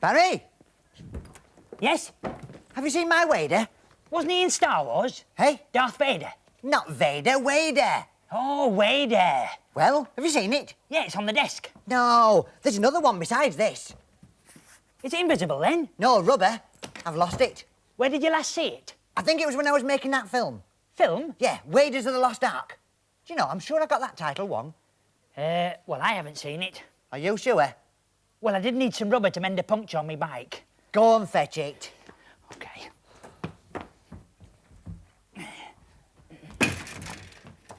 Barry? Yes? Have you seen my wader? Wasn't he in Star Wars? Hey? Darth Vader? Not Vader, wader. Oh, Wader. Well, have you seen it? Yeah, it's on the desk. No, there's another one besides this. Is it invisible then? No, rubber. I've lost it. Where did you last see it? I think it was when I was making that film. Film? Yeah, Waders of the Lost Ark. Do you know, I'm sure I got that title wrong. Well, I haven't seen it. Are you sure? Well, I did need some rubber to mend a puncture on my bike. Go and fetch it. OK.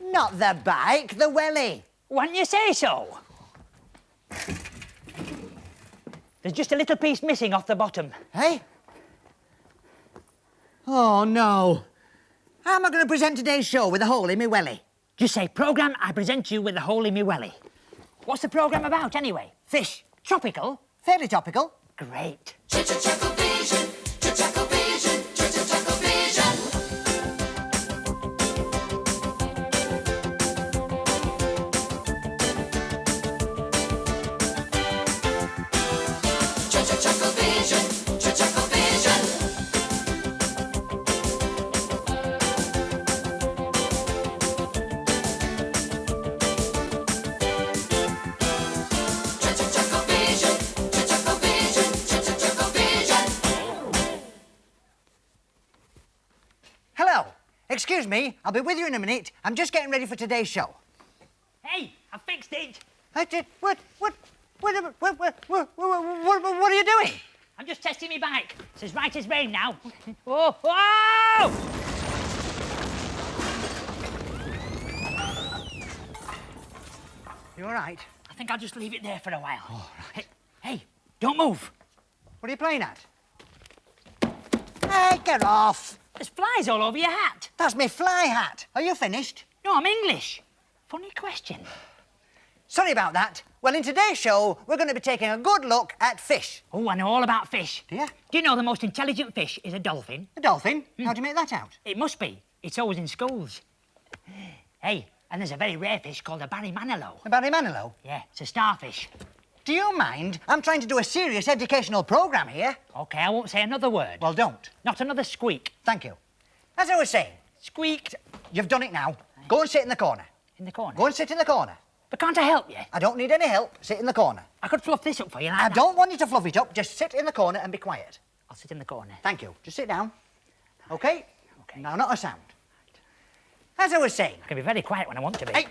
Not the bike, the welly. Why didn't you say so? There's just a little piece missing off the bottom. Hey? Oh, no. How am I going to present today's show with a hole in my welly? Just say, programme, I present you with a hole in me welly. What's the programme about, anyway? Fish. Tropical? Fairly topical. Great. ChuckleVision, ChuckleVision, ChuckleVision. ChuckleVision, ChuckleVision. Hello. Excuse me, I'll be with you in a minute. I'm just getting ready for today's show. Hey, I fixed it. What are you doing? I'm just testing my bike. It's as right as rain now. Whoa, whoa! You all right? I think I'll just leave it there for a while. All right. Hey, don't move. What are you playing at? Hey, get off. There's flies all over your hat. That's my fly hat. Are you finished? No, I'm English. Funny question. Sorry about that. Well, in today's show, we're going to be taking a good look at fish. Oh, I know all about fish. Do you? Do you know the most intelligent fish is a dolphin? A dolphin? How do you make that out? It must be. It's always in schools. Hey, and there's a very rare fish called a Barry Manilow. A Barry Manilow? Yeah, it's a starfish. Do you mind? I'm trying to do a serious educational programme here. OK, I won't say another word. Well, don't. Not another squeak. Thank you. As I was saying, Squeak. you've done it now. Go and sit in the corner. In the corner. Go and sit in the corner. But can't I help you? I don't need any help. Sit in the corner. I could fluff this up for you like I that. don't want you to fluff it up. Just sit in the corner and be quiet. I'll sit in the corner. Thank you. Just sit down. OK? OK. Now, not a sound. As I was saying... I can be very quiet when I want to be. Hey!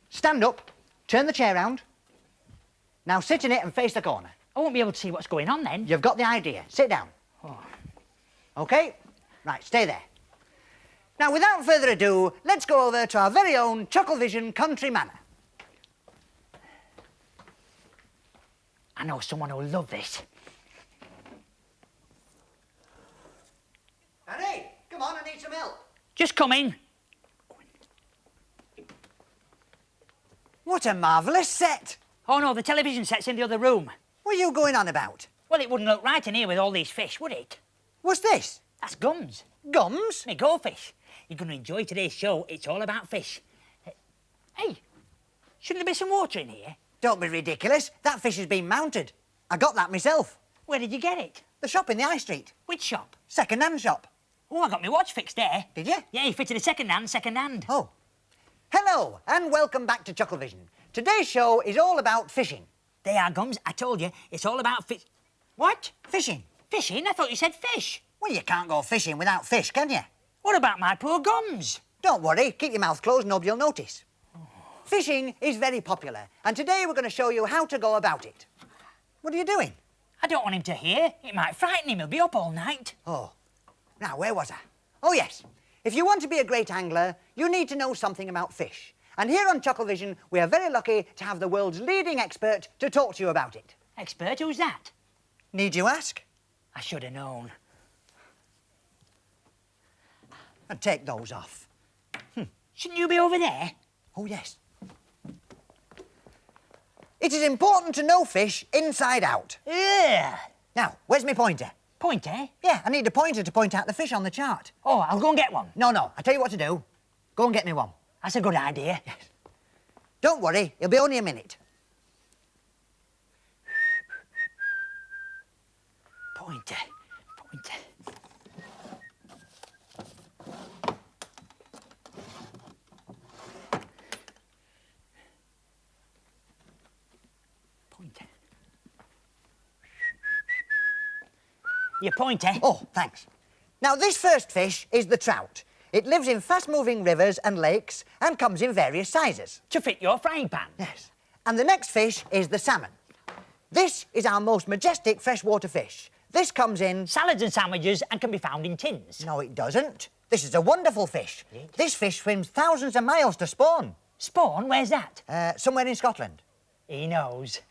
Stand up. Turn the chair round. Now sit in it and face the corner. I won't be able to see what's going on then. You've got the idea. Sit down. Oh. OK? Right, stay there. Now, without further ado, let's go over to our very own ChuckleVision Country Manor. I know someone who'll love this. Harry, come on, I need some help. Just come in. What a marvellous set. Oh, no, the television set's in the other room. What are you going on about? Well, it wouldn't look right in here with all these fish, would it? What's this? That's gums. Gums? Me goldfish. You're going to enjoy today's show. It's all about fish. Hey, shouldn't there be some water in here? Don't be ridiculous. That fish has been mounted. I got that myself. Where did you get it? The shop in the high street. Which shop? Second-hand shop. Oh, I got my watch fixed there. Did you? Yeah, you fitted a second hand. Oh. Hello, and welcome back to ChuckleVision. Today's show is all about fishing. They are gums. I told you, it's all about fish. What? Fishing? Fishing? I thought you said fish. Well, you can't go fishing without fish, can you? What about my poor gums? Don't worry, keep your mouth closed, nobody will notice. Fishing is very popular, and today we're going to show you how to go about it. What are you doing? I don't want him to hear. It might frighten him. He'll be up all night. Oh, now, where was I? Oh, yes. If you want to be a great angler, you need to know something about fish. And here on ChuckleVision, we are very lucky to have the world's leading expert to talk to you about it. Expert? Who's that? Need you ask? I should have known. And take those off. Shouldn't you be over there? Oh, yes. It is important to know fish inside out. Ugh. Now, where's my pointer? Pointer? Yeah, I need a pointer to point out the fish on the chart. Oh, I'll go and get one. No, I tell you what to do. Go and get me one. That's a good idea. Yes. Don't worry, it'll be only a minute. Your point, eh? Oh, thanks. Now, this first fish is the trout. It lives in fast-moving rivers and lakes and comes in various sizes. To fit your frying pan. Yes. And the next fish is the salmon. This is our most majestic freshwater fish. This comes in... Salads and sandwiches and can be found in tins. No, it doesn't. This is a wonderful fish. It? This fish swims thousands of miles to spawn. Spawn? Where's that? Somewhere in Scotland. He knows.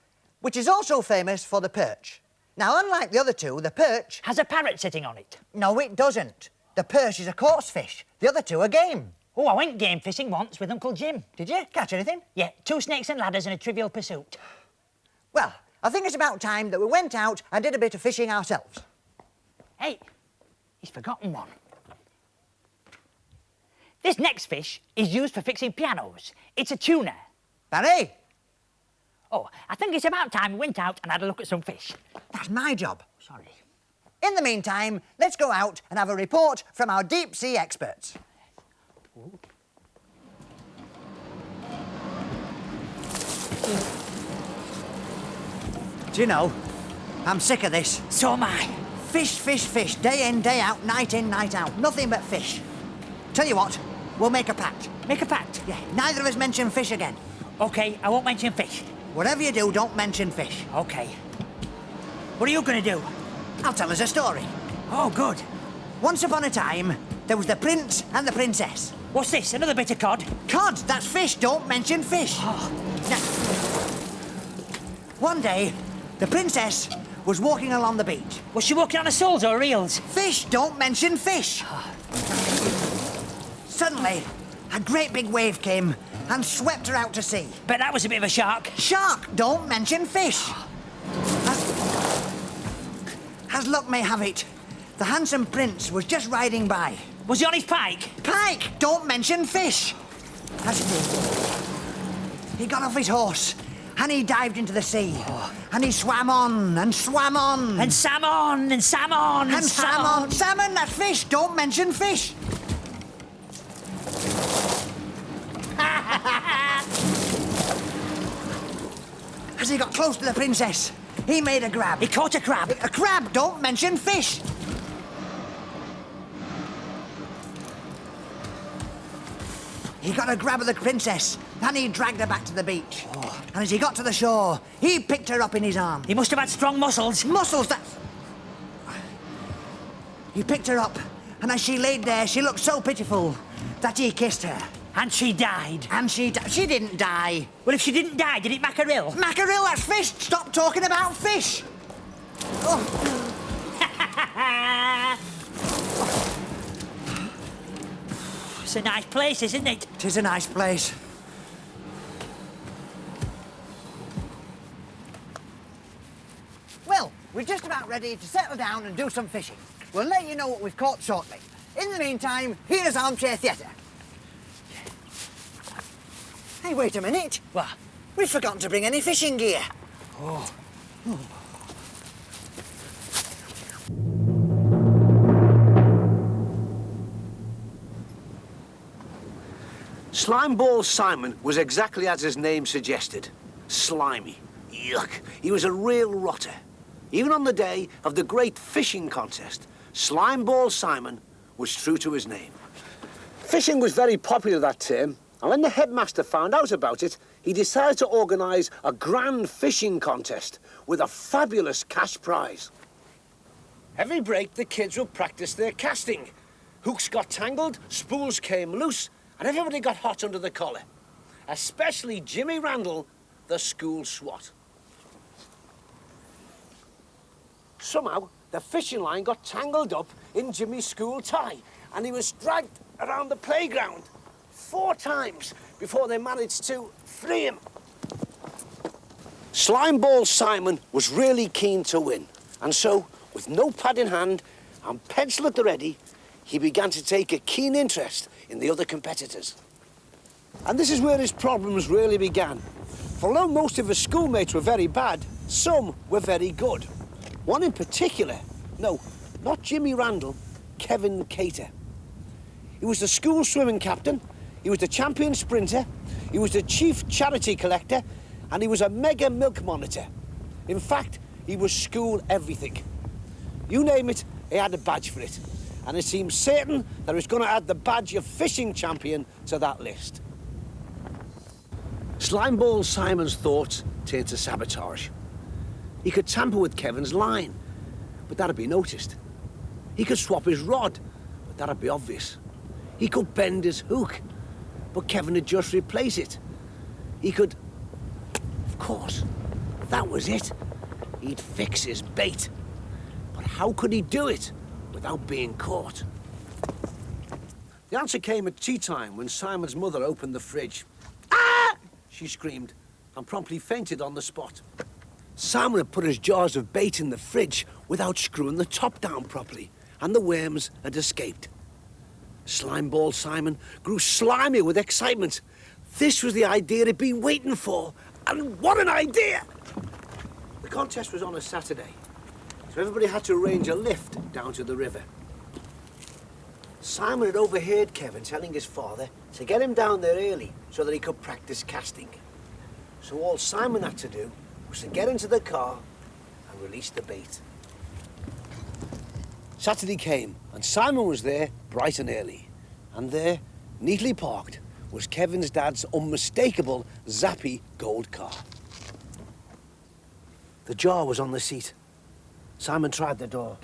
Which is also famous for the perch. Now, unlike the other two, the perch... Has a parrot sitting on it. No, it doesn't. The perch is a coarse fish. The other two are game. Oh, I went game fishing once with Uncle Jim. Did you catch anything? Yeah, 2 snakes and ladders and a Trivial Pursuit. Well, I think it's about time that we went out and did a bit of fishing ourselves. Hey, he's forgotten one. This next fish is used for fixing pianos. It's a tuna. Barry, Oh, I think it's about time we went out and had a look at some fish. that's my job. Sorry. In the meantime, let's go out and have a report from our deep sea experts. Do you know, I'm sick of this. So am I. Fish, fish, fish, day in, day out, night in, night out. Nothing but fish. Tell you what, we'll make a pact. Make a pact. Yeah, neither of us mention fish again. OK, I won't mention fish. Whatever you do, don't mention fish. OK. What are you going to do? I'll tell us a story. Oh, good. Once upon a time, there was the prince and the princess. What's this, another bit of cod? Cod, that's fish, don't mention fish. Oh. Now, one day, the princess was walking along the beach. Was she walking on her soles or reels? Fish, don't mention fish. Suddenly, a great big wave came and swept her out to sea. Bet that was a bit of a shark. Shark, don't mention fish. As luck may have it, the handsome prince was just riding by. Was he on his pike? Pike, don't mention fish. He got off his horse and he dived into the sea. And he swam on and swam on. And salmon, and salmon, And salmon. Salmon, that's fish, don't mention fish. As he got close to the princess, he made a grab. He caught a crab. A crab, don't mention fish. He got a grab of the princess, and he dragged her back to the beach. And as he got to the shore, he picked her up in his arms. He must have had strong muscles. Muscles, that's... He picked her up, and as she laid there, she looked so pitiful that he kissed her. And she died. And she didn't die. Well, if she didn't die, did it mackerel? Mackerel, that's fish. Stop talking about fish. Oh. It's a nice place, isn't it? It is a nice place. Well, we're just about ready to settle down and do some fishing. We'll let you know what we've caught shortly. In the meantime, here's Armchair Theatre. Hey, wait a minute. What? We've forgotten to bring any fishing gear. Slimeball Simon was exactly as his name suggested. Slimy. Yuck. He was a real rotter. Even on the day of the great fishing contest, Slimeball Simon was true to his name. Fishing was very popular that term, and when the headmaster found out about it, he decided to organise a grand fishing contest with a fabulous cash prize. Every break, the kids would practice their casting. Hooks got tangled, spools came loose, and everybody got hot under the collar. Especially Jimmy Randall, the school swat. Somehow, the fishing line got tangled up in Jimmy's school tie, and he was dragged around the playground 4 times before they managed to free him. Slimeball Simon was really keen to win, and so, with notepad in hand and pencil at the ready, he began to take a keen interest in the other competitors. And this is where his problems really began. For although most of his schoolmates were very bad, some were very good. One in particular, no, not Jimmy Randall, Kevin Cater. He was the school swimming captain, he was the champion sprinter, he was the chief charity collector, and he was a mega milk monitor. In fact, he was school everything. You name it, he had a badge for it. And it seems certain that he's going to add the badge of fishing champion to that list. Slimeball Simon's thoughts turned to sabotage. He could tamper with Kevin's line, but that'd be noticed. He could swap his rod, but that'd be obvious. He could bend his hook, but Kevin would just replace it. He could... Of course, that was it. He'd fix his bait. But how could he do it without being caught? The answer came at tea time when Simon's mother opened the fridge. "Ah!" she screamed, and promptly fainted on the spot. Simon had put his jars of bait in the fridge without screwing the top down properly, and the worms had escaped. Slimeball Simon grew slimy with excitement. This was the idea he'd been waiting for, and what an idea! The contest was on a Saturday, so everybody had to arrange a lift down to the river. Simon had overheard Kevin telling his father to get him down there early so that he could practice casting. So all Simon had to do was to get into the car and release the bait. Saturday came, and Simon was there bright and early. And there, neatly parked, was Kevin's dad's unmistakable zappy gold car. The jar was on the seat. Simon tried the door.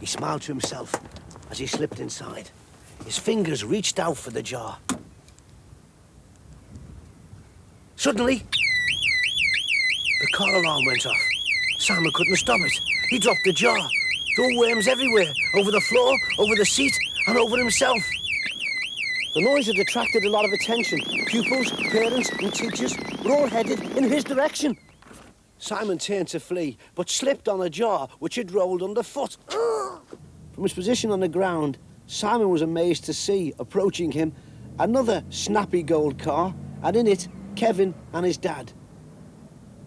He smiled to himself as he slipped inside. His fingers reached out for the jar. Suddenly, the car alarm went off. Simon couldn't stop it. He dropped the jar. There were worms everywhere, over the floor, over the seat, and over himself. The noise had attracted a lot of attention. Pupils, parents, and teachers were all headed in his direction. Simon turned to flee, but slipped on a jar which had rolled underfoot. From his position on the ground, Simon was amazed to see, approaching him, another snappy gold car, and in it, Kevin and his dad.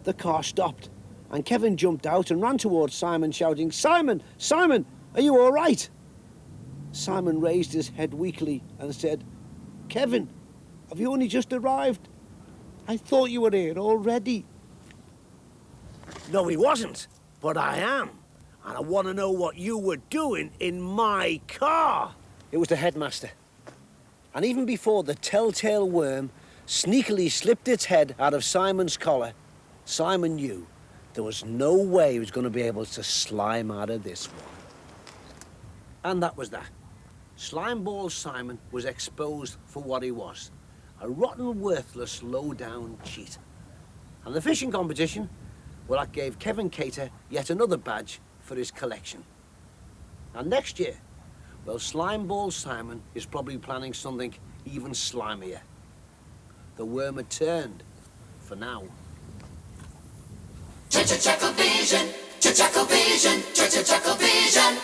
The car stopped, and Kevin jumped out and ran towards Simon, shouting, "Simon! Simon! Are you all right?" Simon raised his head weakly and said, "Kevin, have you only just arrived? I thought you were here already." "No, he wasn't, but I am. And I want to know what you were doing in my car." It was the headmaster. And even before the telltale worm sneakily slipped its head out of Simon's collar, Simon knew there was no way he was going to be able to slime out of this one. And that was that. Slimeball Simon was exposed for what he was, a rotten, worthless, low-down cheat. And the fishing competition, well, that gave Kevin Cater yet another badge for his collection. And next year, well, Slimeball Simon is probably planning something even slimier. The worm had turned, for now. ChuckleVision, ChuckleVision, ChuckleVision.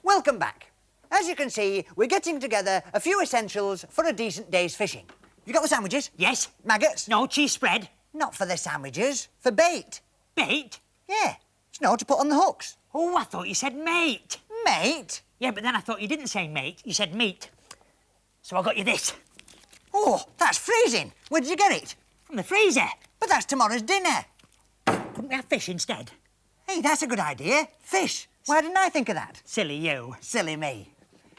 Welcome back. As you can see, we're getting together a few essentials for a decent day's fishing. You got the sandwiches? Yes. Maggots? No cheese spread. Not for the sandwiches, for bait. Bait? Yeah, to put on the hooks. Oh, I thought you said mate. Mate? Yeah, but then I thought you didn't say mate, you said meat. So I got you this. Oh, that's freezing. Where did you get it? From the freezer. But that's tomorrow's dinner. Couldn't we have fish instead? Hey, that's a good idea. Fish. Why didn't I think of that? Silly you. Silly me.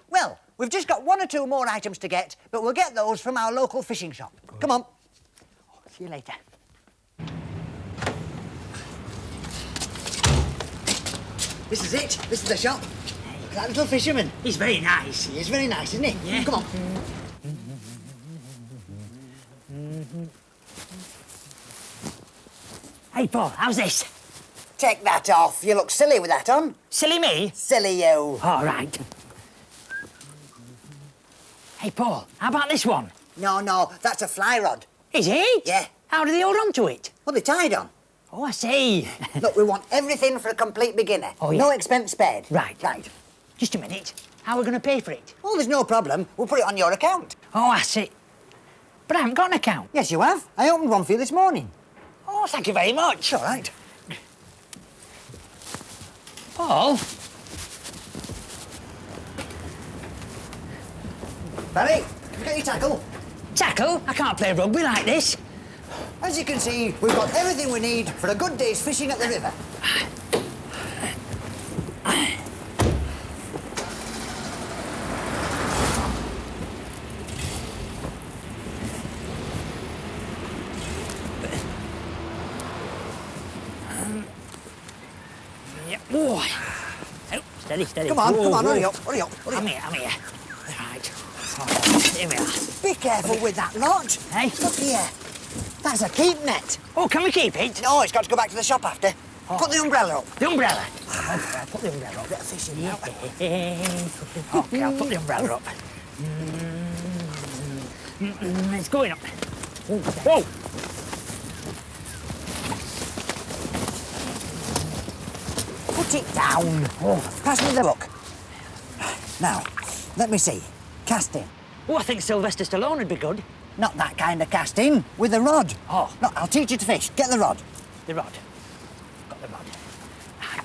Well, we've just got one or two more items to get, but we'll get those from our local fishing shop. Good. Come on. See you later. This is it. This is the shop. Look at that little fisherman. He's very nice. He is very nice, isn't he? Yeah. Come on. Hey, Paul, how's this? Take that off. You look silly with that on. Silly me? Silly you. All right. Hey, Paul, how about this one? No, that's a fly rod. Is it? Yeah. How do they hold on to it? Well, they're tied on. Oh, I see. Look, we want everything for a complete beginner. Oh, yeah. No expense spared. Right. Right. Just a minute. How are we going to pay for it? Oh, there's no problem. We'll put it on your account. Oh, I see. But I haven't got an account. Yes, you have. I opened one for you this morning. Oh, thank you very much. It's all right. Paul? Barry, have you got your tackle? Tackle? I can't play rugby like this. As you can see, we've got everything we need for a good day's fishing at the river. Yep. Oh. Oh, steady, steady. Come on, Whoa, come on, whoa. hurry up, hurry up, hurry up. I'm here. Right. Oh, here we are. Be careful with that lot. Hey? Look here. That's a keep net. Oh, can we keep it? No, it's got to go back to the shop after. Put the umbrella up. The umbrella. Okay, I'll put the umbrella up. Bit of fishing now. Okay, I'll put the umbrella up. It's going up. Whoa! Put it down. Oh, pass me the book. Now, let me see. Casting. Oh, I think Sylvester Stallone would be good. Not that kind of casting. With a rod. Oh. No, I'll teach you to fish. Get the rod. The rod. Got the rod.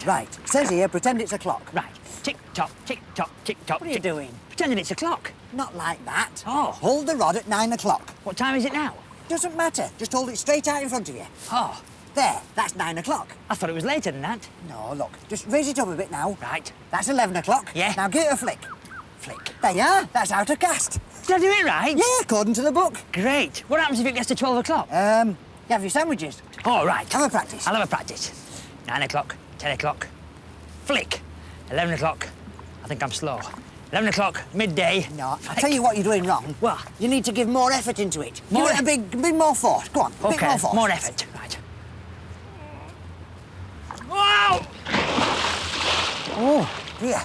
Right. Says here, pretend it's a clock. Right. Tick tock, tick tock, tick tock. What are you doing? Pretending it's a clock. Not like that. Oh. Hold the rod at 9 o'clock. What time is it now? Doesn't matter. Just hold it straight out in front of you. Oh, There. That's 9 o'clock. I thought it was later than that. No, look. Just raise it up a bit now. Right. That's 11 o'clock. Yeah. Now give it a flick. Flick. There you are. That's out of cast. Did I do it right? Yeah, according to the book. Great. What happens if it gets to 12 o'clock? You have your sandwiches. Oh, right. Have a practice. I'll have a practice. 9 o'clock, 10 o'clock, flick. 11 o'clock, I think I'm slow. 11 o'clock, midday. No, I'll tell you what you're doing wrong. What? You need to give more effort into it. More Give it a bit more force. Go on, a bit Okay, more force. more effort. Right. Wow! Oh, dear.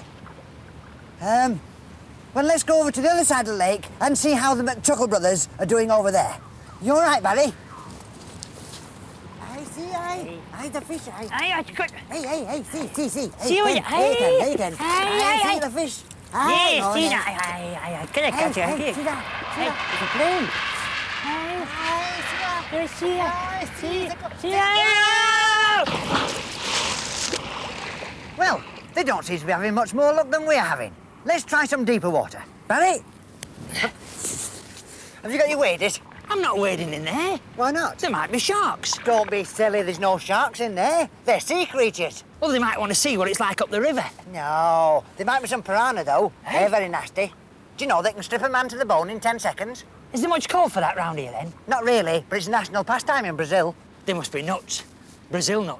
Well, let's go over to the other side of the lake and see how the McChuckle brothers are doing over there. You all right, Barry? I see, I the fish, Aye, good. Hey, see. See what you- Hey, again. Aye, See aye. the fish. Yes, see yeah. that. Aye. Can I Hey, catch you? hey, see that? See that? It's a plane. See that? Well, they don't seem to be having much more luck than we're having. Let's try some deeper water. Barry? Have you got your waders? I'm not wading in there. Why not? There might be sharks. Don't be silly, there's no sharks in there. They're sea creatures. Well, they might want to see what it's like up the river. No, there might be some piranha, though. They're very nasty. Do you know they can strip a man to the bone in 10 seconds? Is there much call for that round here, then? Not really, but it's a national pastime in Brazil. They must be nuts. Brazil nut.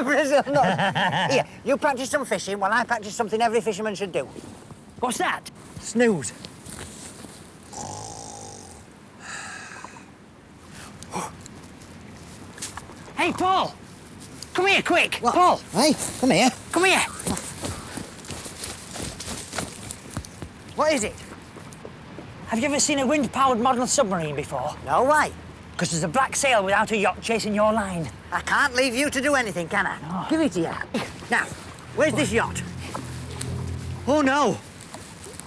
Brazil, no. Here, you practice some fishing while I practice something every fisherman should do. What's that? Snooze. Hey, Paul! Come here, quick! What? Paul! Hey, come here. Come here! What is it? Have you ever seen a wind-powered model submarine before? No, why? Because there's a black sail without a yacht chasing your line. I can't leave you to do anything, can I? No. Give it here. Now, where's this yacht? Oh, no.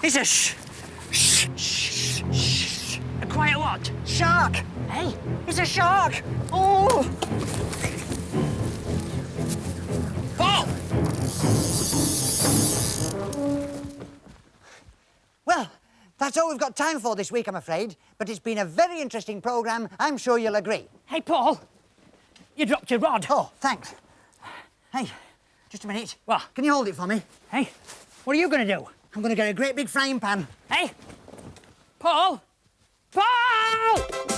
It's a A quiet what? shark. Hey? It's a shark. Oh. Paul! Well, that's all we've got time for this week, I'm afraid. But it's been a very interesting programme. I'm sure you'll agree. Hey, Paul! You dropped your rod. Oh, thanks. Hey, just a minute. What? Can you hold it for me? Hey, what are you going to do? I'm going to get a great big frying pan. Hey? Paul? Paul!